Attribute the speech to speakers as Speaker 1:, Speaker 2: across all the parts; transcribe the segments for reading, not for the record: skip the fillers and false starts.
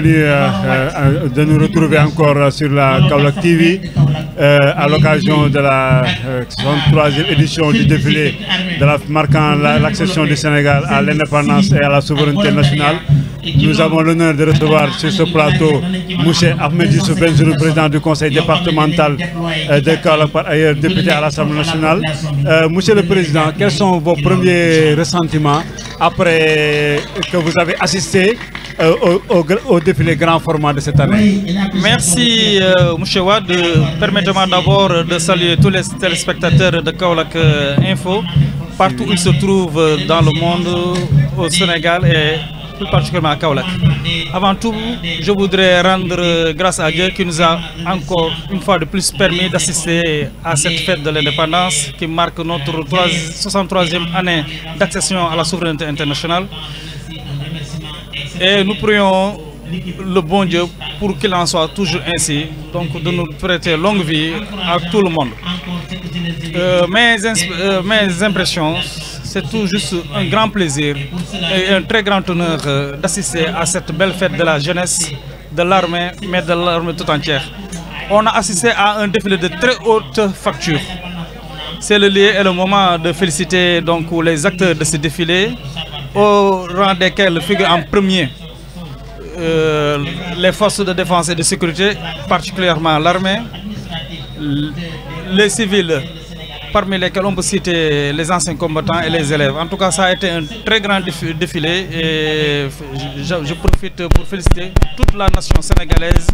Speaker 1: De nous retrouver encore sur la Kaolack TV à l'occasion de la 63e édition du défilé marquant l'accession du Sénégal à l'indépendance et à la souveraineté nationale. Nous avons l'honneur de recevoir sur ce plateau M. Ahmed Youssouf Bengelloune, président du conseil départemental de Kaolack, par ailleurs député à l'Assemblée nationale. Monsieur le Président, quels sont vos premiers ressentiments après que vous avez assisté au défilé grand format de cette année?
Speaker 2: Merci M. Wade. Permettez-moi d'abord de saluer tous les téléspectateurs de Kaolack Info, partout où ils se trouvent dans le monde, au Sénégal et plus particulièrement à Kaolack. Avant tout, je voudrais rendre grâce à Dieu qui nous a encore une fois de plus permis d'assister à cette fête de l'indépendance qui marque notre 63e année d'accession à la souveraineté internationale. Et nous prions le bon Dieu pour qu'il en soit toujours ainsi, donc de nous prêter longue vie à tout le monde. Mes impressions, c'est tout juste un grand plaisir et un très grand honneur d'assister à cette belle fête de la jeunesse, de l'armée, mais de l'armée tout entière. On a assisté à un défilé de très haute facture. C'est le lieu et le moment de féliciter donc les acteurs de ce défilé, au rang desquels figurent en premier les forces de défense et de sécurité, particulièrement l'armée, les civils, parmi lesquels on peut citer les anciens combattants et les élèves. En tout cas, ça a été un très grand défilé et je profite pour féliciter toute la nation sénégalaise.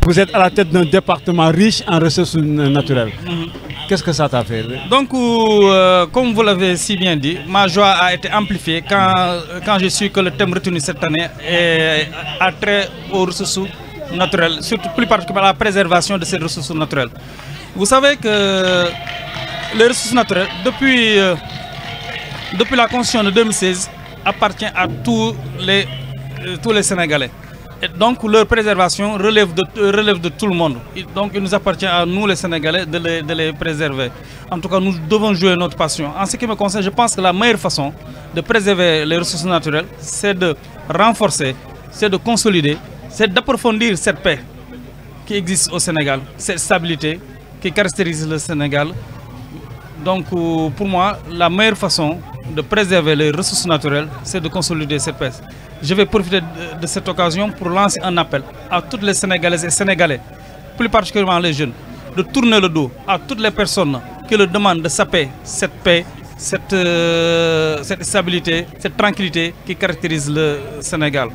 Speaker 1: Vous êtes à la tête d'un département riche en ressources naturelles. Qu'est-ce que ça t'a fait?
Speaker 2: Donc, comme vous l'avez si bien dit, ma joie a été amplifiée quand j'ai su que le thème retenu cette année a trait aux ressources naturelles, surtout plus particulièrement à la préservation de ces ressources naturelles. Vous savez que les ressources naturelles, depuis la Constitution de 2016, appartiennent à tous les Sénégalais. Et donc leur préservation relève de tout le monde. Et donc il nous appartient à nous les Sénégalais de les préserver. En tout cas, nous devons jouer notre passion. En ce qui me concerne, je pense que la meilleure façon de préserver les ressources naturelles, c'est de renforcer, c'est de consolider, c'est d'approfondir cette paix qui existe au Sénégal, cette stabilité qui caractérise le Sénégal. Donc pour moi, la meilleure façon de préserver les ressources naturelles, c'est de consolider cette paix. Je vais profiter de cette occasion pour lancer un appel à toutes les Sénégalaises et Sénégalais, plus particulièrement les jeunes, de tourner le dos à toutes les personnes qui leur demandent de saper cette paix, cette stabilité, cette tranquillité qui caractérise le Sénégal.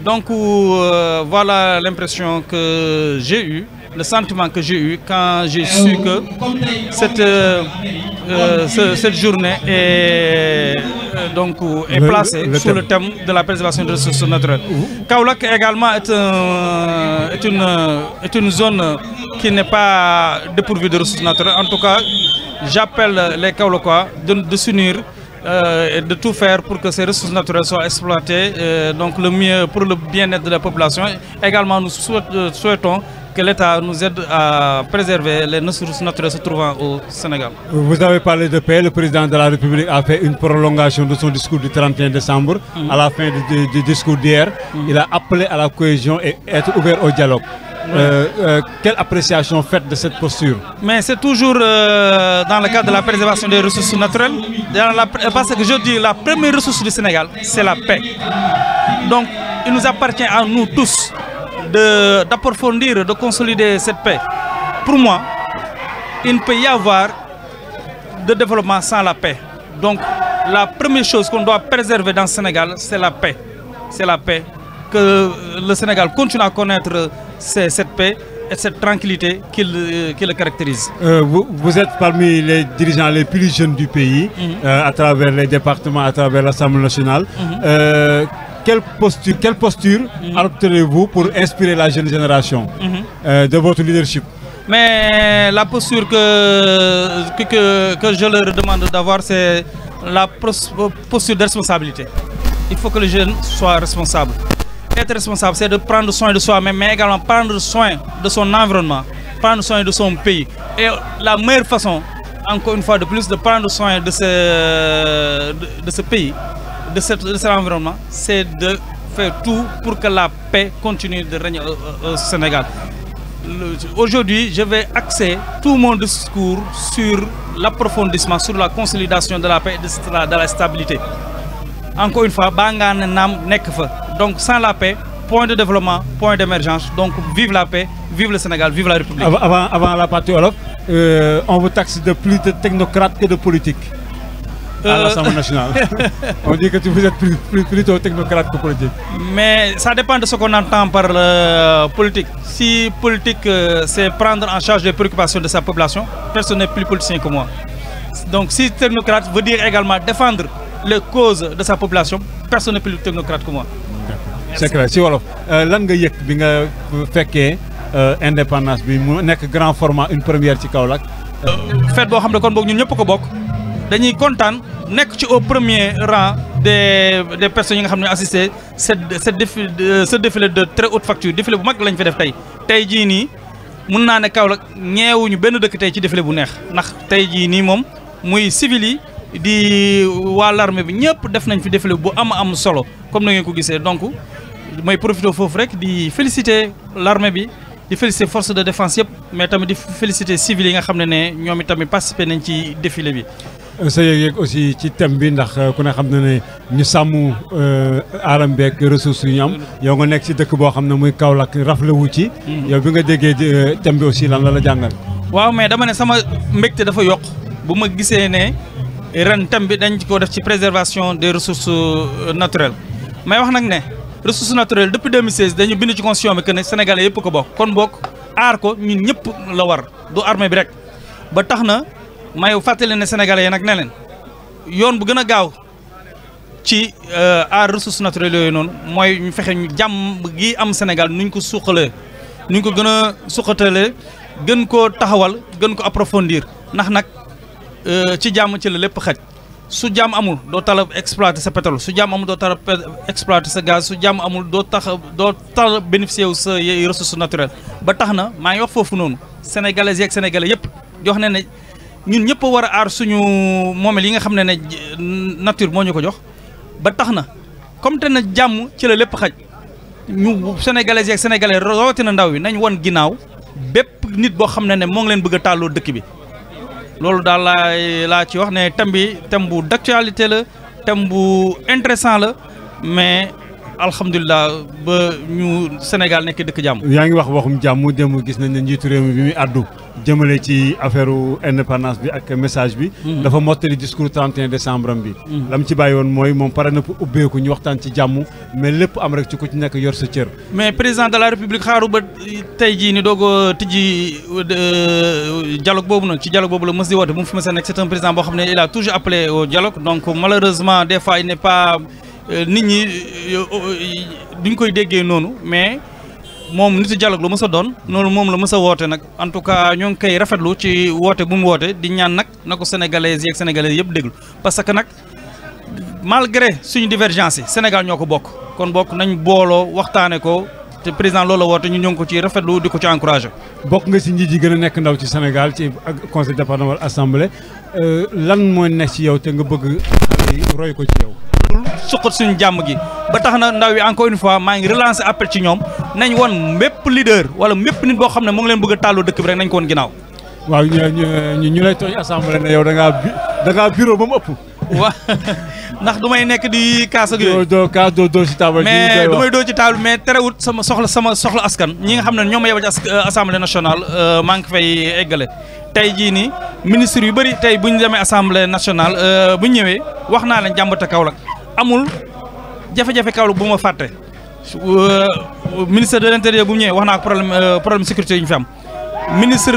Speaker 2: Donc voilà l'impression que j'ai eue, le sentiment que j'ai eu quand j'ai su que cette journée est placée sous le thème de la préservation des ressources naturelles. Kaolack également est une zone qui n'est pas dépourvue de ressources naturelles. En tout cas, j'appelle les Kaolackois de s'unir et de tout faire pour que ces ressources naturelles soient exploitées donc le mieux pour le bien-être de la population. Également, nous souhaitons que l'État nous aide à préserver les ressources naturelles se trouvant au Sénégal.
Speaker 1: Vous avez parlé de paix. Le président de la République a fait une prolongation de son discours du 31 décembre. À la fin du discours d'hier, il a appelé à la cohésion et être ouvert au dialogue. Quelle appréciation faites de cette posture? Mais c'est toujours dans le cadre de la préservation des ressources naturelles, parce que je dis la première ressource du Sénégal, c'est la paix. Donc il nous appartient à nous tous d'approfondir, de consolider cette paix. Pour moi, il ne peut y avoir de développement sans la paix. Donc la première chose qu'on doit préserver dans le Sénégal, c'est la paix. C'est la paix. Que le Sénégal continue à connaître cette paix et cette tranquillité qui le caractérise. Vous êtes parmi les dirigeants les plus jeunes du pays, à travers les départements, à travers l'Assemblée nationale. Quelle posture adopterez-vous pour inspirer la jeune génération de votre leadership? Mais la posture que je leur demande d'avoir, c'est la posture de responsabilité. Il faut que les jeunes soient responsables. Être responsable, c'est de prendre soin de soi-même, mais également prendre soin de son environnement, prendre soin de son pays. Et la meilleure façon, encore une fois de plus, de prendre soin de ce pays, de cet environnement, c'est de
Speaker 2: faire tout pour que la paix continue de régner au Sénégal. Aujourd'hui, je vais axer tout mon discours sur l'approfondissement, sur la consolidation de la paix et de la stabilité. Encore une fois, Bangane Nam Nekfa. Donc sans la paix, point de développement, point d'émergence. Donc vive la paix, vive le Sénégal, vive la République.
Speaker 1: Avant la partie Wolof, on vous taxe de plus de technocrates que de politiques à l'Assemblée nationale. On dit que vous êtes plutôt technocrate que politique.
Speaker 2: Mais ça dépend de ce qu'on entend par politique. Si politique, c'est prendre en charge les préoccupations de sa population, personne n'est plus politicien que moi. Donc si technocrate veut dire également défendre les causes de sa population, personne n'est plus technocrate que moi.
Speaker 1: C'est clair. Si Wolof, lan nga yëg bi nga fekkee indépendance bi mu nekk grand format une première ci Kaolack.
Speaker 2: Fête boo xam ne kon boog ñun ñëpp ko bokk dañuy kontaan nekk ci au premier rang des personnes yi nga xam ne assisté ce défilé de très haute facture défilé bu mag lañ fi def tey jii nii mun naa ne Kaolack ñeewuñu benn dëkk tey ci défilé bu neex ndax tey jii nii moom muy civil yi di waa l'armée bi ñëpp def nañ fi défilé bu am solo comme na ngeen ko gisee donc may profité foofu rek di féliciter l'armée bi di féliciter force de défense yëpp mais tamit di féliciter civils yi nga xam ne ñoom itamit participé nañ ci défilé bi.
Speaker 1: sa yëg-yëg aussi ci thème bi ndax ku ne xam na ne ñu sàmm aaram beeg ressources yu ñu am yow nga nekk ci dëkk boo xam ne muy Kaolack rafetlu ci. yow bi nga déggee thème bi aussi lan la jàngal.
Speaker 2: waaw mais dama ne sama mbégte dafa yokk bu ma gisee ne ren thème bi dañ ko def ci préservation des ressources naturelles may wax nag ne ressources naturelles depuis 2016 dañu bind ci constitution bi que ne sénégalais yëpp ko bokk kon bokk aar ko ñun ñëpp la war du armée bi rek ba tax na may fàttali ne sénégalais yi nag ne leen yoon bu gën a gaaw ci aar ressources naturelles yooyu noonu mooy ñu fexe ñu jàmm gi am Sénégal nuñ ko suqalee nuñ ko gën a suqatalee gën koo taxawal gën ko approfondir ndax nag ci jàmm ci la lépp xaj su jàmm amul doo tala exploiter sa pétrole su jàmm amul doo tala exploiter sa gaz su jàmm amul doo tala bénéficier wu sa ressources naturelles ba tax na maa ngi wax foofu noonu sénégalais yeeg sénégalais yëpp jox ne ne ñun ñëpp war a aar suñu moomeel yi nga xam ne nature moo ñu ko jox ba tax na comme te na jàmm ci la lépp xaj ñu sénégalais yeeg sénégalais rawatina ndaw yi nañ won ginnaaw bépp nit boo xam ne moo ngi leen bëgg a tàlloo dëkk bi loolu daal laa ci wax ne thème bu d'actualité la thème bu intéressant la mais alhamdulilah ba ñu Sénégal nekk dëkk jàmm.
Speaker 1: yaa ngi wax waxum jàmm démb gis nañ ne njiitu réew mi bi muy àddu jëmale ci affaire indépendance bi ak message bi. dafa mottali discours 31 décembre am bi. lam ci bàyyi woon mooy moom pare na pour ubbeeku ñu waxtaan ci jàmm mais lépp am rek ci ku ci nekk yor sa cër.
Speaker 2: mais président de la république xaaru ba tey jii ni doog a tijji dialogue boobu nag ci dialogue boobu la mës di woote bu mu fi mës a nekk c'est un président boo xam ne il a toujours appelé au dialogue donc malheureusement des fois il n'est pas nit ñi duñ koy déggee noonu mais. moom nitu dialogue la mës a doon noonu moom la mës a woote nag en tout cas ñoo ngi koy rafetlu ci woote bu mu woote di ñaan nag na ko sénégalais yi ak sénégalais yëpp déglu parce que nag malgré suñu divergence yi Sénégal ñoo ko bokk kon bokk nañ booloo waxtaane ko te président loolu la woote ñu ñoo ngi ko ci rafetlu di ko ci encouragé.
Speaker 1: bokk nga si njiit yi gën a nekk ndaw ci Sénégal ci conseil départemental assemblée lan mooy nekk ci yow te nga bëgg xale yi roy ko ci yow.
Speaker 2: suqat suñu jàmm gi ba tax na ndaw yi encore une fois maa ngi relancer appel ci ñoom nañ won mépp leader wala mépp nit boo xam ne mu ngi leen bëgg a tàllu dëkk bi rek nañ ko woon ginnaaw.
Speaker 1: waaw ñu lay tooñ assemblée ne yow da ngaa bureau ba mu ëpp.
Speaker 2: waaw ndax du may nekk di kaas ak yooyu.
Speaker 1: doo ci table
Speaker 2: mais du may doo ci table mais terewut sama soxla askan ñi nga xam ne ñoo ma yebal ci assemblée nationale maa ngi fay eggale. tey jii nii ministre yu bëri tey bu ñu demee assemblée nationale bu ñu ñëwee wax naa leen jàmbata Kaolack amul jafe-jafe Kaolack bu ma fàtte ministre de l'intérieur bu ñëwee wax naa ko problème sécurité yi ñu fi am ministre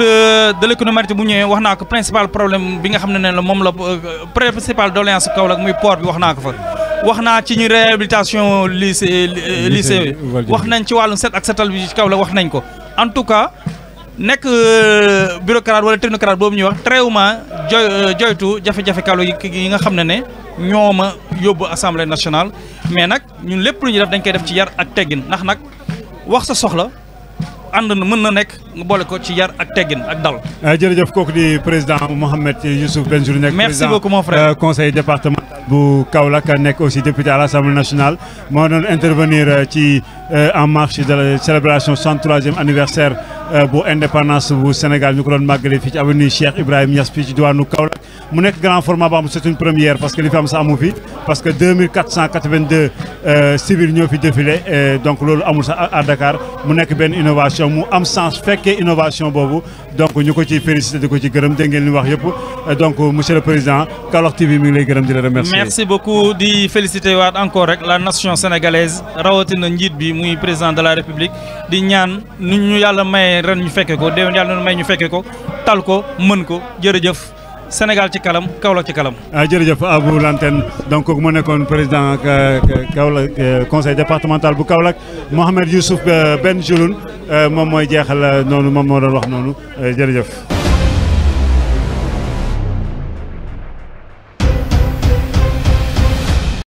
Speaker 2: de l'économie maritime bu ñëwee wax naa ko principal problème bi nga xam ne moom la principal doléance Kaolack muy port bi wax naa ko fa wax naa ci ñu réhabilitation lycée wax nañ ci wàllum set ak setal bi ci Kaolack wax nañ ko en tout cas nekk bureaucrate wala technocrate boobu ñuy wax tréwuma joytu jafe-jafe Kaolack yi nga xam ne ñoo ma yóbbu assemblée nationale mais nag ñun lépp lu ñuy def dañ koy def ci yar ak teggin ndax nag wax sa soxla ànd na mën na nekk nga boole ko ci yar ak teggin ak dal.
Speaker 1: jërëjëf kooku di président Mohamed Youssouf Bengelloune nekk
Speaker 2: merci beaucoup mon frère
Speaker 1: conseil départemental bu Kaolack nekk aussi député à l'Assemblée nationale moo doon intervenir en marche de la célébration 63e anniversaire bu indépendance bu Sénégal ñu ko doon màggale fii ci avenue Cheikh Ibrahima Niass fii ci diwaanu Kaolack mu nekk grand format boo xam c'est une première parce que li fi am sa amu fi parce que 2482 civils ñoo fi défilé donc loolu amul sax à Dakar mu nekk benn innovation mu am sens fekkee innovation boobu donc ñu ko ciy félicité di ko ci gërëm dégg ngeen li wax yëpp donc monsieur le président Kaolack TV mi ngi lay gërëm di la remercier.
Speaker 2: Merci beaucoup di féliciter waat encore rek la nation sénégalaise rawatina njiit bi muy président de la République di ñaan nu ñu yàlla maye ren ñu fekke ko déwén yàlla nu may ñu fekke ko tal ko mën ko jërëjëf Sénégal ci kalam Kaolack ci kalam.
Speaker 1: jërëjëf à vous l'antenne donc kooku moo nekkoon président Kaolack conseil départemental bu Kaolack Mohamed Youssouf Bengelloune moom mooy jeexal noonu moom moo doon wax noonu jërëjëf.